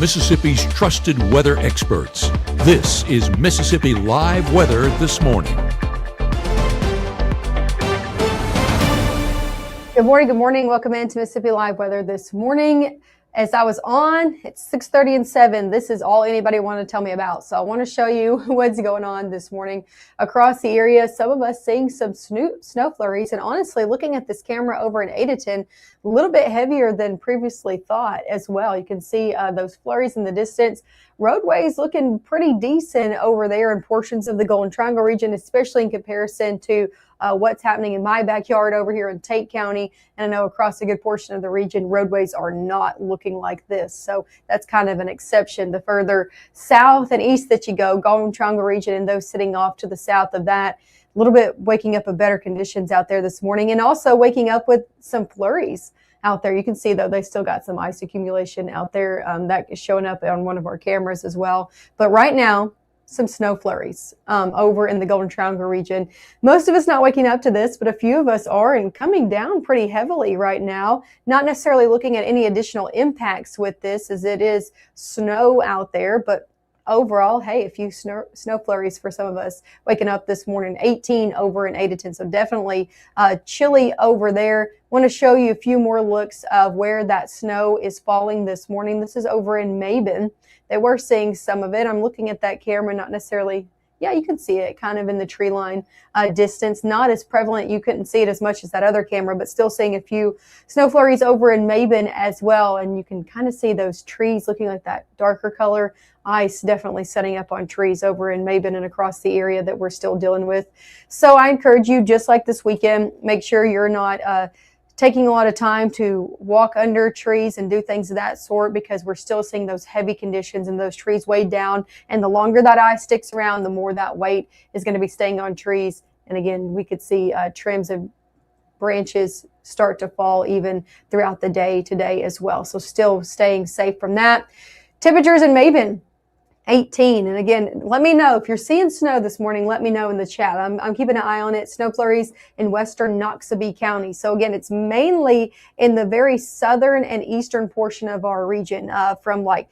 Mississippi's trusted weather experts. This is Mississippi Live Weather This Morning. Good morning. Good morning. Welcome into Mississippi Live Weather This Morning. As I was on, it's 6:30 and 7. This is all anybody wanted to tell me about. So I want to show you what's going on this morning across the area. Some of us seeing some snow flurries. And honestly, looking at this camera over in Adenton, a little bit heavier than previously thought as well. You can see those flurries in the distance. Roadways looking pretty decent over there in portions of the Golden Triangle region, especially in comparison to what's happening in my backyard over here in Tate County. And I know across a good portion of the region, roadways are not looking like this. So that's kind of an exception. The further south and east that you go, Golden Triangle region and those sitting off to the south of that, a little bit waking up with better conditions out there this morning, and also waking up with some flurries out there. You can see, though, they still got some ice accumulation out there that is showing up on one of our cameras as well. But right now, some snow flurries over in the Golden Triangle region. Most of us not waking up to this, but a few of us are, and coming down pretty heavily right now. Not necessarily looking at any additional impacts with this, as it is snow out there, but overall, hey, a few snow flurries for some of us waking up this morning. 18 over in Adenton, so definitely chilly over there. Want to show you a few more looks of where that snow is falling this morning. This is over in Maggye. They were seeing some of it. I'm looking at that camera, not necessarily. Yeah, you can see it kind of in the tree line distance. Not as prevalent. You couldn't see it as much as that other camera, but still seeing a few snow flurries over in Maggye as well. And you can kind of see those trees looking like that darker color. Ice definitely setting up on trees over in Maggye and across the area that we're still dealing with. So I encourage you, just like this weekend, make sure you're not taking a lot of time to walk under trees and do things of that sort, because we're still seeing those heavy conditions and those trees weighed down. And the longer that ice sticks around, the more that weight is going to be staying on trees. And again, we could see trims of branches start to fall even throughout the day today as well. So still staying safe from that. Temperatures in Maggye, 18. And again, let me know if you're seeing snow this morning. Let me know in the chat. I'm keeping an eye on it. Snow flurries in western Noxubee County. So again, it's mainly in the very southern and eastern portion of our region, from like,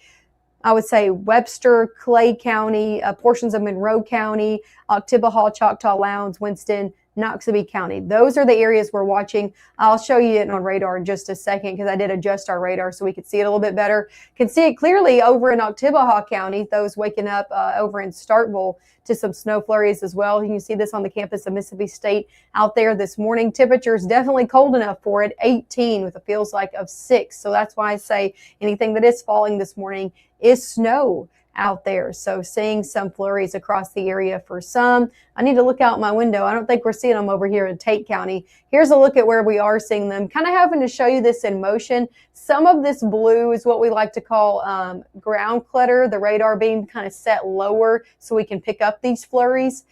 I would say, Webster, Clay County, portions of Monroe County, Oktibbeha, Choctaw, Lowndes, Winston, Noxubee County. Those are the areas we're watching. I'll show you it on radar in just a second, because I did adjust our radar so we could see it a little bit better. Can see it clearly over in Oktibbeha County, those waking up over in Starkville to some snow flurries as well. You can see this on the campus of Mississippi State out there this morning. Temperatures definitely cold enough for it, 18 with a feels like of 6. So that's why I say anything that is falling this morning is snow out there. So seeing some flurries across the area for some. I need to look out my window. I don't think we're seeing them over here in Tate County. Here's a look at where we are seeing them. Kind of having to show you this in motion. Some of this blue is what we like to call ground clutter. The radar beam kind of set lower so we can pick up these flurries.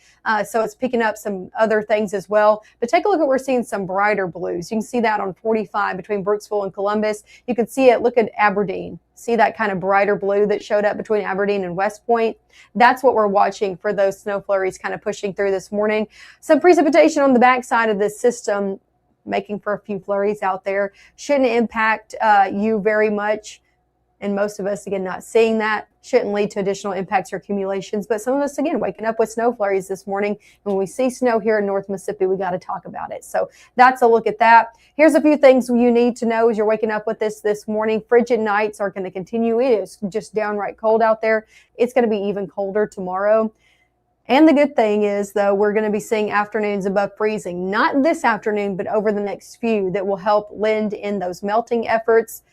So it's picking up some other things as well. But take a look at, we're seeing some brighter blues. You can see that on 45 between Brooksville and Columbus. You can see it. Look at Aberdeen. See that kind of brighter blue that showed up between Aberdeen and West Point? That's what we're watching for those snow flurries kind of pushing through this morning. Some precipitation on the backside of this system, making for a few flurries out there. Shouldn't impact you very much. And most of us, again, not seeing that. Shouldn't lead to additional impacts or accumulations. But some of us, again, waking up with snow flurries this morning. When we see snow here in North Mississippi, we got to talk about it. So that's a look at that. Here's a few things you need to know as you're waking up with this morning. Frigid nights are going to continue. It is just downright cold out there. It's going to be even colder tomorrow. And the good thing is, though, we're going to be seeing afternoons above freezing. Not this afternoon, but over the next few, that will help lend in those melting efforts.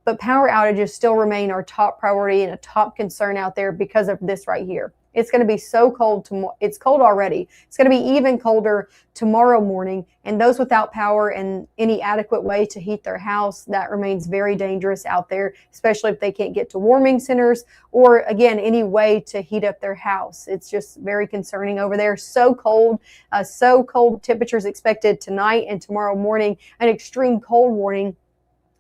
But power outages still remain our top priority and a top concern out there because of this right here. It's going to be so cold tomorrow. It's cold already. It's going to be even colder tomorrow morning. And those without power and any adequate way to heat their house, that remains very dangerous out there, especially if they can't get to warming centers or, again, any way to heat up their house. It's just very concerning over there. So cold temperatures expected tonight and tomorrow morning. An extreme cold warning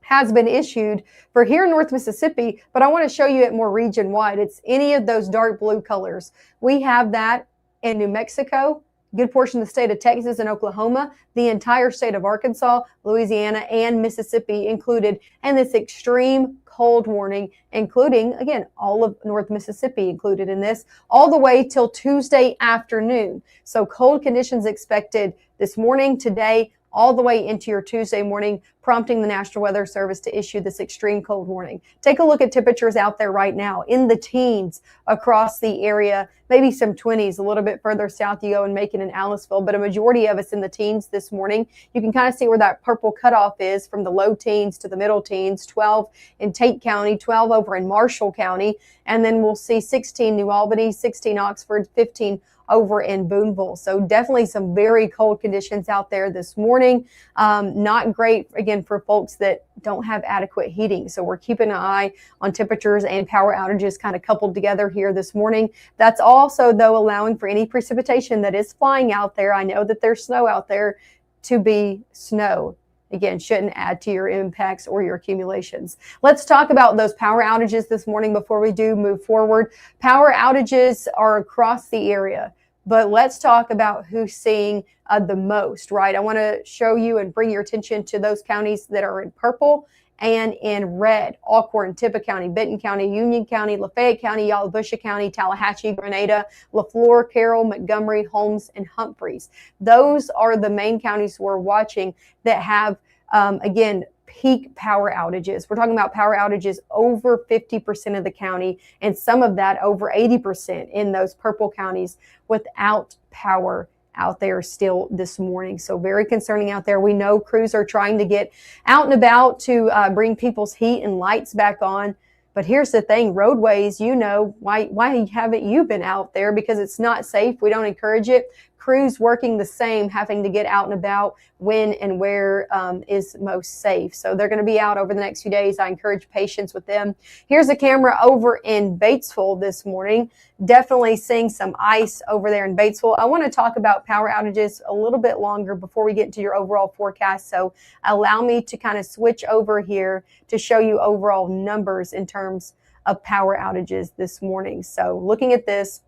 has been issued for here in North Mississippi, but I want to show you it more region-wide. It's any of those dark blue colors. We have that in New Mexico, good portion of the state of Texas and Oklahoma, the entire state of Arkansas, Louisiana, and Mississippi included, and this extreme cold warning, including, again, all of North Mississippi included in this, all the way till Tuesday afternoon. So cold conditions expected this morning, today, all the way into your Tuesday morning, prompting the National Weather Service to issue this extreme cold warning. Take a look at temperatures out there right now in the teens across the area, maybe some 20s a little bit further south you go in Macon and Aliceville, but a majority of us in the teens this morning. You can kind of see where that purple cutoff is from the low teens to the middle teens, 12 in Tate County, 12 over in Marshall County, and then we'll see 16 New Albany, 16 Oxford, 15 over in Booneville. So definitely some very cold conditions out there this morning. Not great, again, for folks that don't have adequate heating. So we're keeping an eye on temperatures and power outages kind of coupled together here this morning. That's also, though, allowing for any precipitation that is flying out there. I know that there's snow out there to be snow. Again, shouldn't add to your impacts or your accumulations. Let's talk about those power outages this morning before we do move forward. Power outages are across the area, but let's talk about who's seeing the most, right? I want to show you and bring your attention to those counties that are in purple and in red: Alcorn, Tippah County, Benton County, Union County, Lafayette County, Yalobusha County, Tallahatchie, Grenada, LaFleur, Carroll, Montgomery, Holmes, and Humphreys. Those are the main counties we're watching that have, again, peak power outages. We're talking about power outages over 50% of the county, and some of that over 80% in those purple counties without power out there still this morning. So very concerning out there. We know crews are trying to get out and about to bring people's heat and lights back on. But here's the thing, roadways, you know, why haven't you been out there? Because it's not safe. We don't encourage it. Crews working the same, having to get out and about when and where is most safe. So they're going to be out over the next few days. I encourage patience with them. Here's a camera over in Batesville this morning. Definitely seeing some ice over there in Batesville. I want to talk about power outages a little bit longer before we get into your overall forecast. So allow me to kind of switch over here to show you overall numbers in terms of power outages this morning. So looking at this,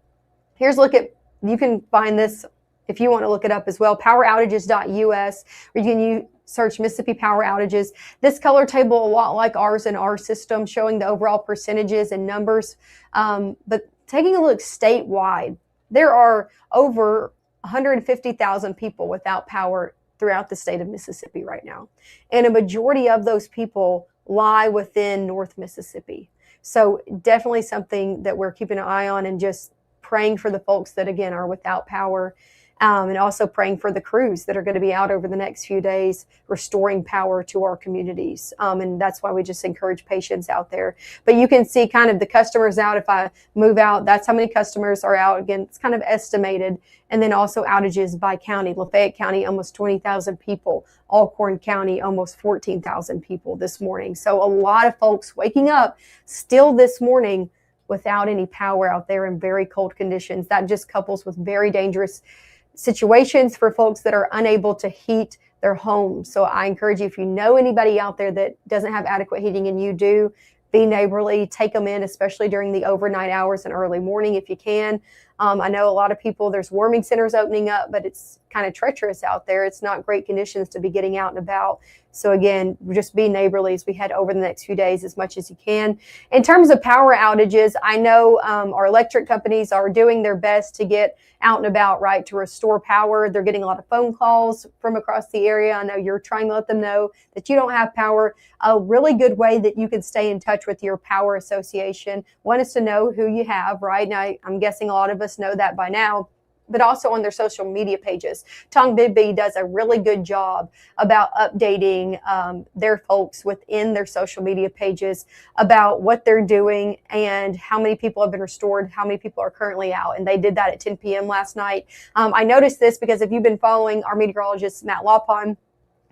here's a look at, you can find this if you want to look it up as well, poweroutages.us, or you can search Mississippi power outages. This color table, a lot like ours in our system, showing the overall percentages and numbers. But taking a look statewide, there are over 150,000 people without power throughout the state of Mississippi right now. And a majority of those people lie within North Mississippi. So definitely something that we're keeping an eye on, and just praying for the folks that, again, are without power. And also praying for the crews that are going to be out over the next few days, restoring power to our communities. And that's why we just encourage patience out there. But you can see kind of the customers out. If I move out, that's how many customers are out. Again, it's kind of estimated. And then also outages by county. Lafayette County, almost 20,000 people. Alcorn County, almost 14,000 people this morning. So a lot of folks waking up still this morning without any power out there in very cold conditions. That just couples with very dangerous situations for folks that are unable to heat their homes. So I encourage you, if you know anybody out there that doesn't have adequate heating and you do, be neighborly, take them in, especially during the overnight hours and early morning if you can. I know a lot of people, there's warming centers opening up, but it's kind of treacherous out there. It's not great conditions to be getting out and about. So again, just be neighborly as we head over the next few days as much as you can. In terms of power outages, I know our electric companies are doing their best to get out and about, right, to restore power. They're getting a lot of phone calls from across the area. I know you're trying to let them know that you don't have power. A really good way that you can stay in touch with your power association. One is to know who you have, right? Now, I'm guessing a lot of us know that by now, but also on their social media pages. Tom Bigby does a really good job about updating their folks within their social media pages about what they're doing and how many people have been restored, how many people are currently out. And they did that at 10 p.m. last night. I noticed this because if you've been following our meteorologist, Matt Lawpon,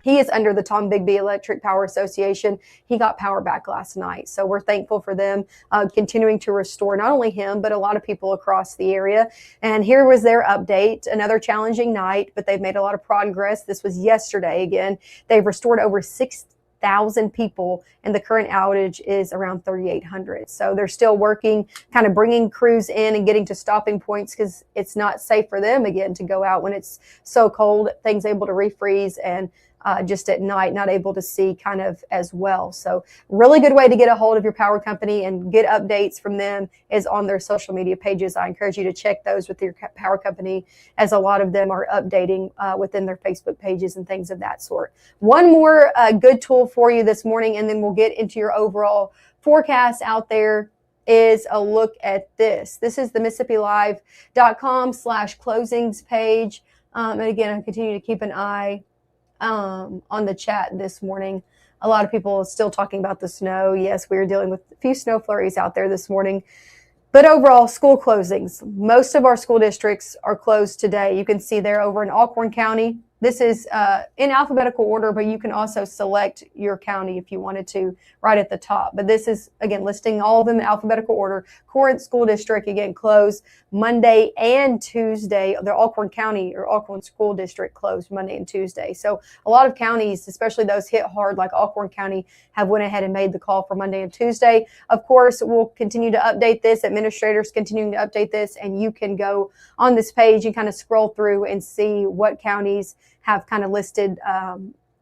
he is under the Tom Bigby Electric Power Association. He got power back last night. So we're thankful for them continuing to restore not only him, but a lot of people across the area. And here was their update. Another challenging night, but they've made a lot of progress. This was yesterday again. They've restored over 6,000 people, and the current outage is around 3,800. So they're still working, kind of bringing crews in and getting to stopping points because it's not safe for them, again, to go out when it's so cold. Things able to refreeze, and just at night, not able to see kind of as well. So really good way to get a hold of your power company and get updates from them is on their social media pages. I encourage you to check those with your power company, as a lot of them are updating within their Facebook pages and things of that sort. One more good tool for you this morning, and then we'll get into your overall forecast out there, is a look at this. This is the MississippiLive.com/closings page. And again, I continue to keep an eye on the chat this morning. A lot of people are still talking about the snow. Yes, we are dealing with a few snow flurries out there this morning. But overall, school closings. Most of our school districts are closed today. You can see there over in Alcorn County. This is in alphabetical order, but you can also select your county if you wanted to right at the top. But this is, again, listing all of them in alphabetical order. Corinth School District, again, closed Monday and Tuesday. The Alcorn County or Alcorn School District closed Monday and Tuesday. So a lot of counties, especially those hit hard like Alcorn County, have went ahead and made the call for Monday and Tuesday. Of course, we'll continue to update this. Administrators continuing to update this, and you can go on this page and kind of scroll through and see what counties have kind of listed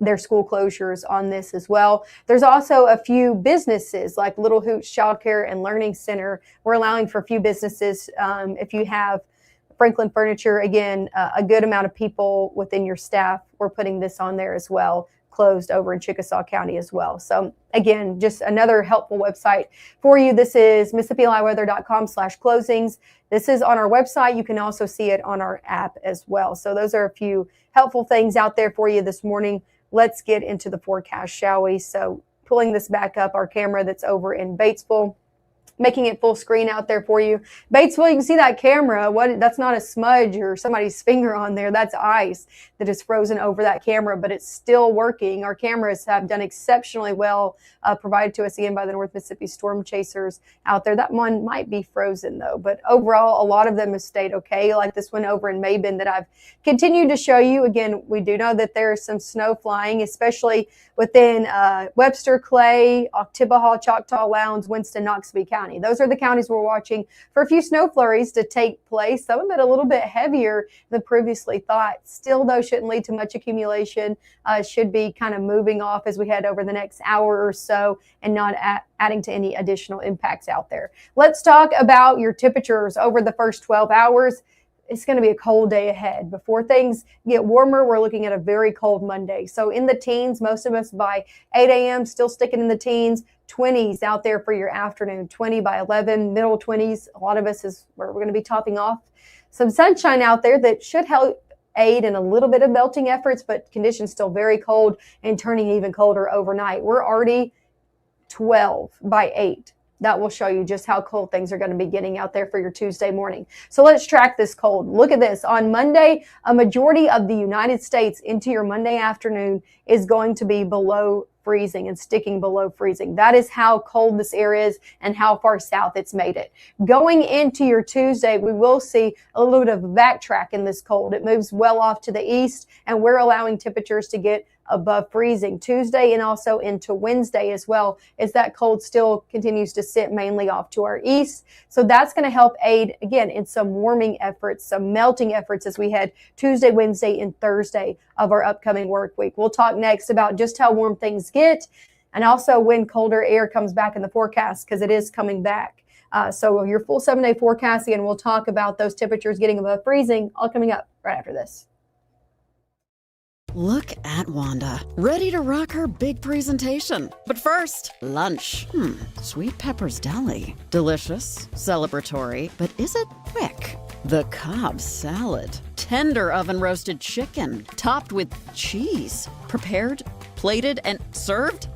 their school closures on this as well. There's also a few businesses like Little Hoots Childcare and Learning Center. We're allowing for a few businesses. If you have Franklin Furniture, again, a good amount of people within your staff, we're putting this on there as well, closed over in Chickasaw County as well. So again, just another helpful website for you. This is MississippiLiveWeather.com/closings. This is on our website. You can also see it on our app as well. So those are a few helpful things out there for you this morning. Let's get into the forecast, shall we? So pulling this back up, our camera that's over in Batesville, making it full screen out there for you. Batesville, you can see that camera. That's not a smudge or somebody's finger on there. That's ice that is frozen over that camera, but it's still working. Our cameras have done exceptionally well, provided to us again by the North Mississippi Storm Chasers out there. That one might be frozen though, but overall, a lot of them have stayed okay, like this one over in Mabin that I've continued to show you. Again, we do know that there's some snow flying, especially within Webster, Clay, Octibaha, Choctaw, Lowndes, Winston, Noxubee County. Those are the counties we're watching for a few snow flurries to take place. Some of it a little bit heavier than previously thought. Still, though, shouldn't lead to much accumulation. Should be kind of moving off as we head over the next hour or so and not adding to any additional impacts out there. Let's talk about your temperatures over the first 12 hours. It's going to be a cold day ahead. Before things get warmer, we're looking at a very cold Monday. So in the teens, most of us by 8 a.m. still sticking in the teens, 20s out there for your afternoon, 20 by 11, middle 20s. A lot of us is where we're going to be topping off. Some sunshine out there that should help aid in a little bit of melting efforts, but conditions still very cold and turning even colder overnight. We're already 12 by 8. That will show you just how cold things are going to be getting out there for your Tuesday morning. So let's track this cold. Look at this. On Monday, a majority of the United States into your Monday afternoon is going to be below freezing and sticking below freezing. That is how cold this air is and how far south it's made it. Going into your Tuesday, we will see a little bit of a backtrack in this cold. It moves well off to the east, and we're allowing temperatures to get above freezing Tuesday and also into Wednesday as well, as that cold still continues to sit mainly off to our east. So that's going to help aid again in some warming efforts, some melting efforts as we head Tuesday, Wednesday, and Thursday of our upcoming work week. We'll talk next about just how warm things get and also when colder air comes back in the forecast, because it is coming back. So your full 7-day forecast, again, we'll talk about those temperatures getting above freezing, all coming up right after this. Look at Wanda, ready to rock her big presentation. But first, lunch. Sweet Pepper's Deli. Delicious, celebratory, but is it quick? The Cobb salad. Tender oven-roasted chicken, topped with cheese. Prepared, plated, and served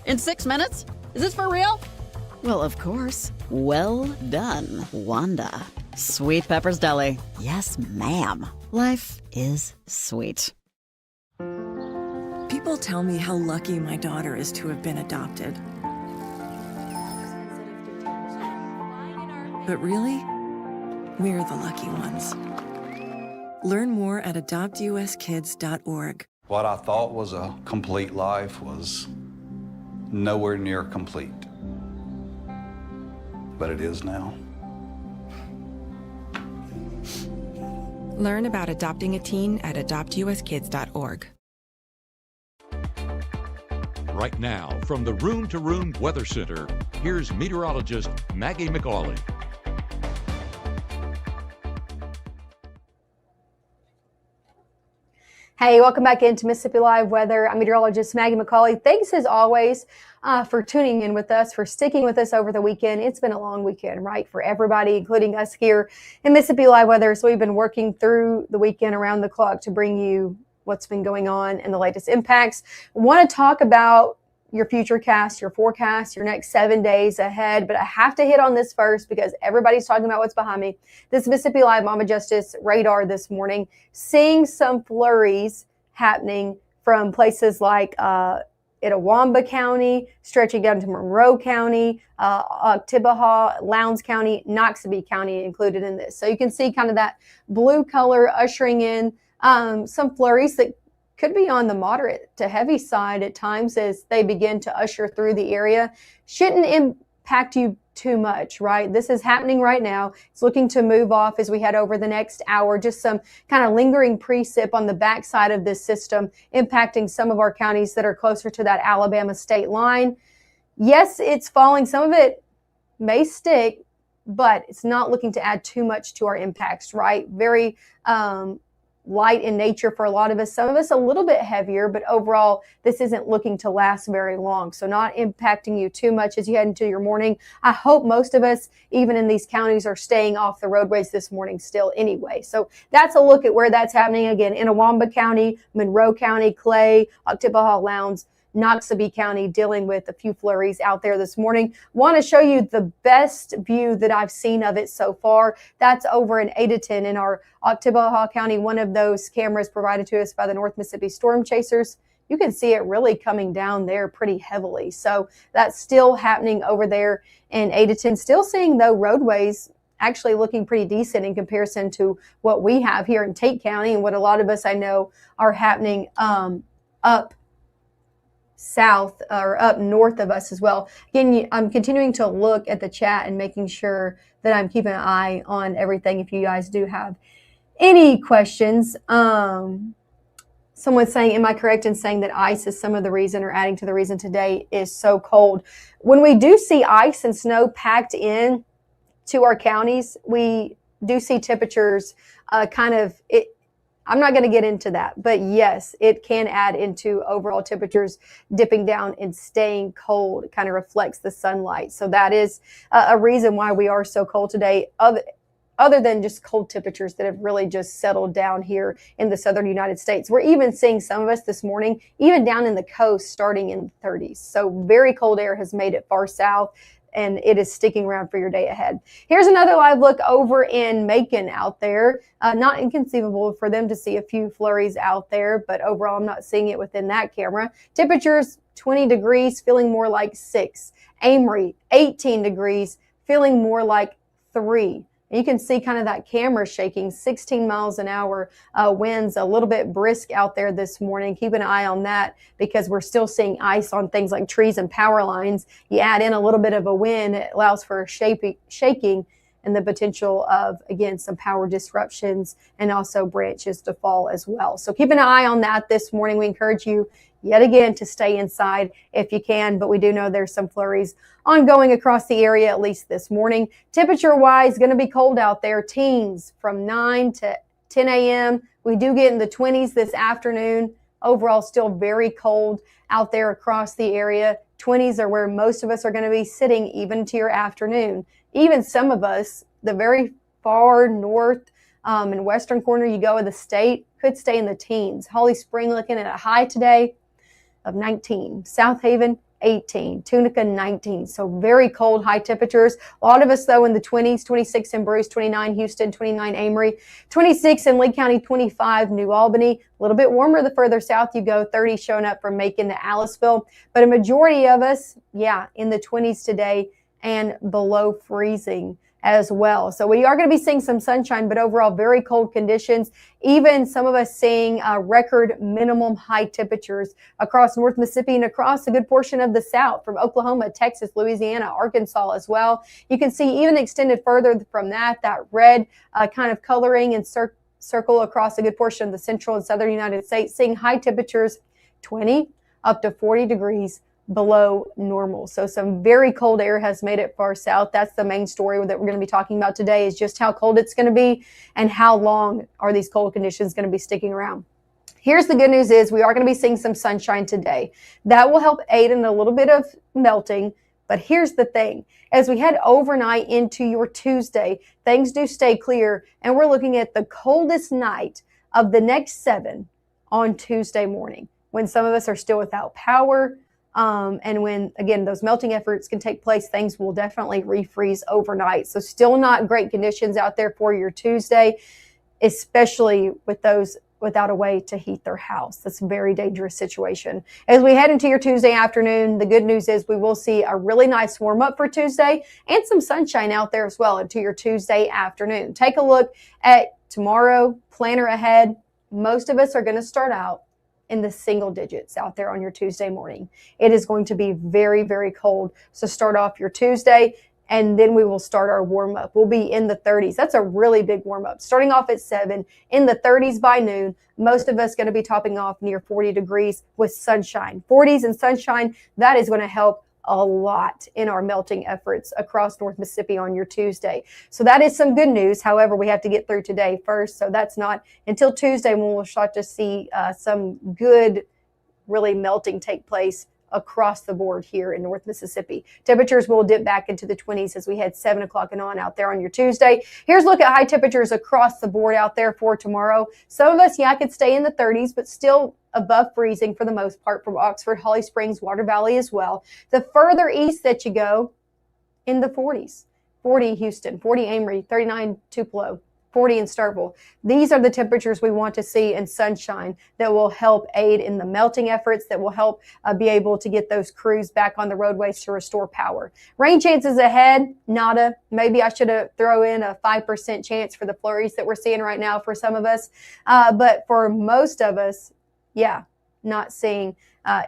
in 6 minutes? Is this for real? Well, of course. Well done, Wanda. Sweet Pepper's Deli. Yes, ma'am. Life is sweet. People tell me how lucky my daughter is to have been adopted. But really, we're the lucky ones. Learn more at adoptuskids.org. What I thought was a complete life was nowhere near complete. But it is now. Learn about adopting a teen at adoptuskids.org. right now, from the Room to Room Weather Center, here's meteorologist Maggye McAuley. Hey, welcome back into Mississippi Live Weather. I'm meteorologist Maggye McAuley. Thanks as always for tuning in with us, for sticking with us over the weekend. It's been a long weekend, right, for everybody, including us here in Mississippi Live Weather. So we've been working through the weekend around the clock to bring you what's been going on and the latest impacts. I want to talk about your future cast, your forecast, your next 7 days ahead. But I have to hit on this first because everybody's talking about what's behind me. This Mississippi Live Mama Justice radar this morning, seeing some flurries happening from places like Itawamba County, stretching down to Monroe County, Oktibbeha, Lowndes County, Noxubee County included in this. So you can see kind of that blue color ushering in some flurries that could be on the moderate to heavy side at times as they begin to usher through the area. Shouldn't impact you too much, right? This is happening right now. It's looking to move off as we head over the next hour. Just some kind of lingering precip on the backside of this system, impacting some of our counties that are closer to that Alabama state line. Yes, it's falling. Some of it may stick, but it's not looking to add too much to our impacts, right? Very light in nature for a lot of us. Some of us a little bit heavier, but overall, this isn't looking to last very long. So not impacting you too much as you head into your morning. I hope most of us, even in these counties, are staying off the roadways this morning still anyway. So that's a look at where that's happening. Again, Itawamba County, Monroe County, Clay, Oktibbeha, Lowndes, Noxubee County, dealing with a few flurries out there this morning. Want to show you the best view that I've seen of it so far. That's over in Adeton in our Oktibbeha County, one of those cameras provided to us by the North Mississippi Storm Chasers. You can see it really coming down there pretty heavily. So that's still happening over there in Adeton. Still seeing, though, roadways actually looking pretty decent in comparison to what we have here in Tate County and what a lot of us I know are happening up south or up north of us as well. Again, I'm continuing to look at the chat and making sure that I'm keeping an eye on everything. If you guys do have any questions, someone's saying, am I correct in saying that ice is some of the reason or adding to the reason today is so cold? When we do see ice and snow packed in to our counties, we do see temperatures I'm not going to get into that, but yes, it can add into overall temperatures dipping down and staying cold. It kind of reflects the sunlight. So that is a reason why we are so cold today, other than just cold temperatures that have really just settled down here in the southern United States. We're even seeing some of us this morning, even down in the coast, starting in the 30s. So very cold air has made it far south, and it is sticking around for your day ahead. Here's another live look over in Macon out there. Not inconceivable for them to see a few flurries out there, but overall I'm not seeing it within that camera. Temperatures 20 degrees, feeling more like 6. Amory 18 degrees, feeling more like 3. You can see kind of that camera shaking, 16 miles an hour winds, a little bit brisk out there this morning. Keep an eye on that because we're still seeing ice on things like trees and power lines. You add in a little bit of a wind, it allows for shaking and the potential of, again, some power disruptions and also branches to fall as well. So keep an eye on that this morning. We encourage you yet again to stay inside if you can, but we do know there's some flurries ongoing across the area, at least this morning. Temperature-wise, going to be cold out there. Teens from 9 to 10 a.m. We do get in the 20s this afternoon. Overall, still very cold out there across the area. 20s are where most of us are going to be sitting even to your afternoon. Even some of us, the very far north and western corner you go of the state, could stay in the teens. Holly Spring looking at a high today of 19. South Haven, 18. Tunica, 19. So very cold, high temperatures. A lot of us, though, in the 20s, 26 in Bruce, 29 Houston, 29 Amory, 26 in Lee County, 25 New Albany. A little bit warmer the further south you go, 30 showing up from Macon to Aliceville. But a majority of us, in the 20s today and below freezing as well. So we are going to be seeing some sunshine, but overall very cold conditions. Even some of us seeing record minimum high temperatures across North Mississippi and across a good portion of the South, from Oklahoma, Texas, Louisiana, Arkansas as well. You can see even extended further from that red kind of coloring and circle across a good portion of the central and southern United States, seeing high temperatures 20 up to 40 degrees below normal. So some very cold air has made it far south. That's the main story that we're going to be talking about today, is just how cold it's going to be and how long are these cold conditions going to be sticking around. Here's the good news is we are going to be seeing some sunshine today. That will help aid in a little bit of melting. But here's the thing. As we head overnight into your Tuesday, things do stay clear, and we're looking at the coldest night of the next 7 on Tuesday morning, when some of us are still without power. And when, again, those melting efforts can take place, things will definitely refreeze overnight. So still not great conditions out there for your Tuesday, especially with those without a way to heat their house. That's a very dangerous situation. As we head into your Tuesday afternoon, the good news is we will see a really nice warm up for Tuesday and some sunshine out there as well into your Tuesday afternoon. Take a look at tomorrow, planner ahead. Most of us are going to start out in the single digits out there on your Tuesday morning. It is going to be very, very cold. So start off your Tuesday, and then we will start our warm up. We'll be in the 30s. That's a really big warm up. Starting off at 7, in the 30s by noon. Most of us going to be topping off near 40 degrees with sunshine. 40s and sunshine, that is going to help a lot in our melting efforts across North Mississippi on your Tuesday. So that is some good news. However, we have to get through today first. So that's not until Tuesday when we'll start to see some good, really melting take place across the board here in North Mississippi. Temperatures will dip back into the 20s as we head 7 o'clock and on out there on your Tuesday. Here's a look at high temperatures across the board out there for tomorrow. Some of us, could stay in the 30s, but still above freezing for the most part from Oxford, Holly Springs, Water Valley as well. The further east that you go, in the 40s. 40 Houston, 40 Amory, 39 Tupelo, 40 in Starkville. These are the temperatures we want to see in sunshine that will help aid in the melting efforts, that will help be able to get those crews back on the roadways to restore power. Rain chances ahead, nada. Maybe I should have thrown in a 5% chance for the flurries that we're seeing right now for some of us. But for most of us, not seeing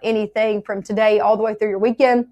anything from today all the way through your weekend.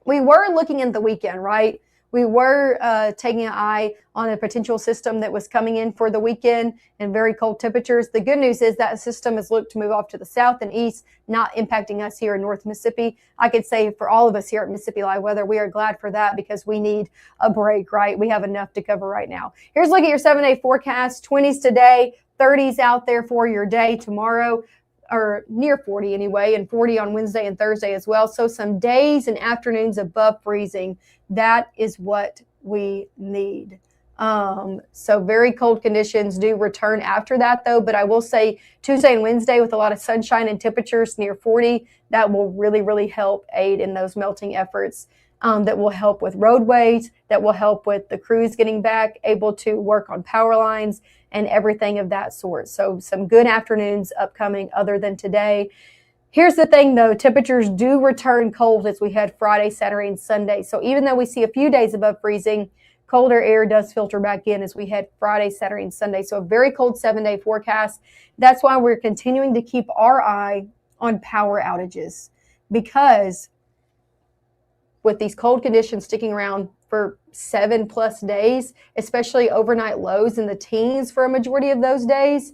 We were looking in the weekend, right? We were taking an eye on a potential system that was coming in for the weekend and very cold temperatures. The good news is that system has looked to move off to the south and east, not impacting us here in North Mississippi. I could say for all of us here at Mississippi Live Weather, we are glad for that because we need a break, right? We have enough to cover right now. Here's a look at your 7-day forecast. 20s today, 30s out there for your day tomorrow, or near 40 anyway, and 40 on Wednesday and Thursday as well. So some days and afternoons above freezing. That is what we need. So very cold conditions do return after that though, but I will say Tuesday and Wednesday with a lot of sunshine and temperatures near 40, that will really, really help aid in those melting efforts. That will help with roadways, that will help with the crews getting back, able to work on power lines and everything of that sort. So some good afternoons upcoming other than today. Here's the thing though, temperatures do return cold as we head Friday, Saturday, and Sunday. So even though we see a few days above freezing, colder air does filter back in as we head Friday, Saturday, and Sunday. So a very cold 7-day forecast. That's why we're continuing to keep our eye on power outages, because with these cold conditions sticking around for 7+ days, especially overnight lows in the teens for a majority of those days,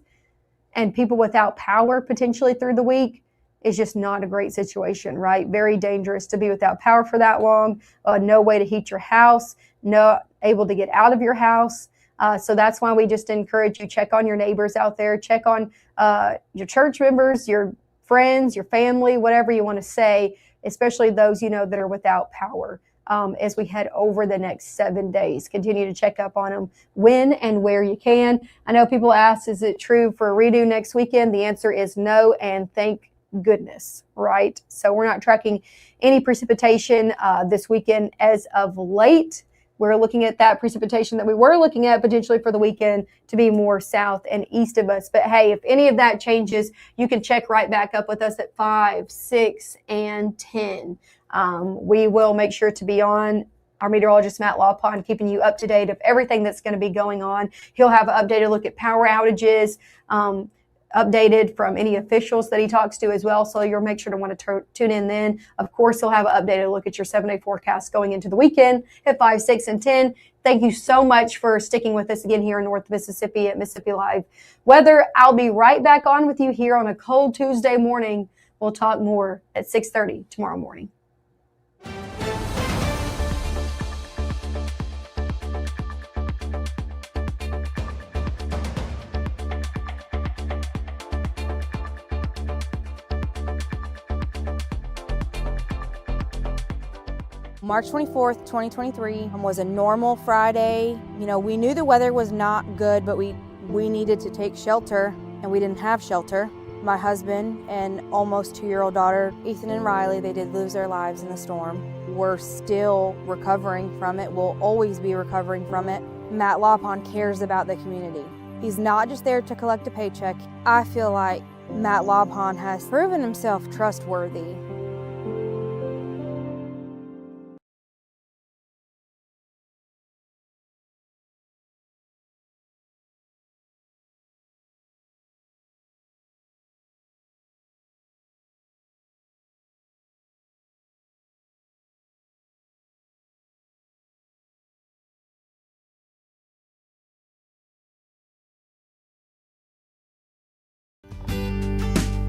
and people without power potentially through the week, is just not a great situation, right? Very dangerous to be without power for that long, no way to heat your house, not able to get out of your house. So that's why we just encourage you, check on your neighbors out there, check on your church members, your friends, your family, whatever you want to say, especially those that are without power. As we head over the next 7 days, continue to check up on them when and where you can. I know people ask, is it true for a redo next weekend? The answer is no, and thank goodness, right? So we're not tracking any precipitation this weekend as of late. We're looking at that precipitation that we were looking at potentially for the weekend to be more south and east of us. But hey, if any of that changes, you can check right back up with us at 5, 6, and 10. We will make sure to be on our meteorologist, Matt Lawpond, keeping you up to date of everything that's going to be going on. He'll have an updated look at power outages, updated from any officials that he talks to as well. So you'll make sure to want to tune in then. Of course, he'll have an updated look at your 7-day forecast going into the weekend at 5, 6, and 10. Thank you so much for sticking with us again here in North Mississippi at Mississippi Live Weather. I'll be right back on with you here on a cold Tuesday morning. We'll talk more at 6:30 tomorrow morning. March 24th, 2023 was a normal Friday. We knew the weather was not good, but we needed to take shelter, and we didn't have shelter. My husband and almost 2-year-old daughter, Ethan and Riley, they did lose their lives in the storm. We're still recovering from it. We'll always be recovering from it. Matt Lawpon cares about the community. He's not just there to collect a paycheck. I feel like Matt Lawpon has proven himself trustworthy.